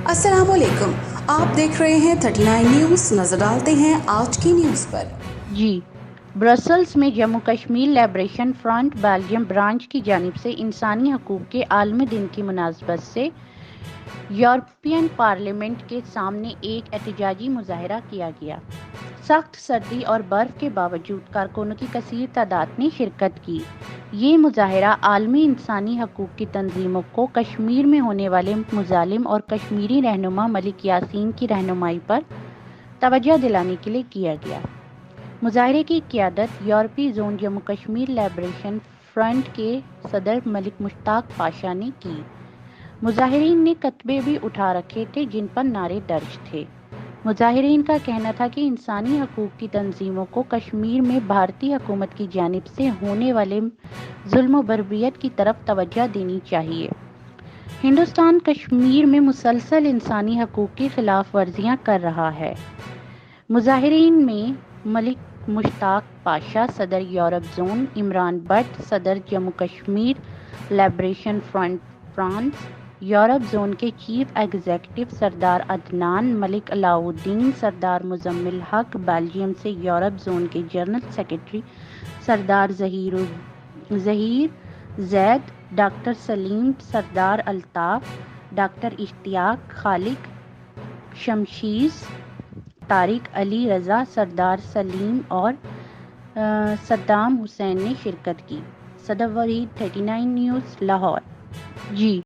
अस्सलाम वालेकुम, आप देख रहे हैं 39 न्यूज़। नजर डालते हैं आज की न्यूज़ पर। जी, ब्रसल्स में Jammu Kashmir liberation front Belgium branch की जानिब से इंसानी हकूक़ के आलमी दिन की मुनासबत से यूरोपियन पार्लियामेंट के सामने एक एहतजाजी मुजाहरा किया गया। सख्त सर्दी और बर्फ़ के बावजूद कारकुनों की कसीर तादाद ने शिरकत की। ये मुजाहरा आलमी इंसानी हकूक़ की तंजीमों को कश्मीर में होने वाले मुजालिम और कश्मीरी रहनुमा मलिक यासीन की रहनुमाई पर तवज्जो दिलाने के लिए किया गया। मुजाहरे की क़यादत यूरोपीय zone Jammu Kashmir liberation front के सदर मलिक मुश्ताक पाशा ने की। मुजाहिरीन ने कतबे भी उठा रखे थे जिन पर नारे दर्ज थे। मुजाहिरीन का कहना था कि इंसानी हकूक़ की तंजीमों को कश्मीर में भारतीय हुकूमत की जानिब से होने वाले जुल्म बर्बरियत की तरफ तवज्जो देनी चाहिए। हिंदुस्तान कश्मीर में मुसलसल इंसानी हकूक़ की खिलाफ वर्जियाँ कर रहा है। मुजाहिरीन में मलिक मुश्ताक पाशा सदर यूरोप जोन, इमरान भट्ट सदर Jammu Kashmir liberation front France, Europe zone के चीफ एग्जीक्यूटिव सरदार अदनान मलिक अलाउद्दीन, सरदार मुजम्मिल हक बेल्जियम से यूरोप जोन के जनरल सेक्रेटरी सरदार ज़हीर जैद, डॉक्टर सलीम, सरदार अल्ताफ़, डॉक्टर इश्तियाक खालिक, शमशीर तारिक अली रज़ा, सरदार सलीम और सद्दाम हुसैन ने शिरकत की। सदर वहीद 39 न्यूज़ लाहौर। जी।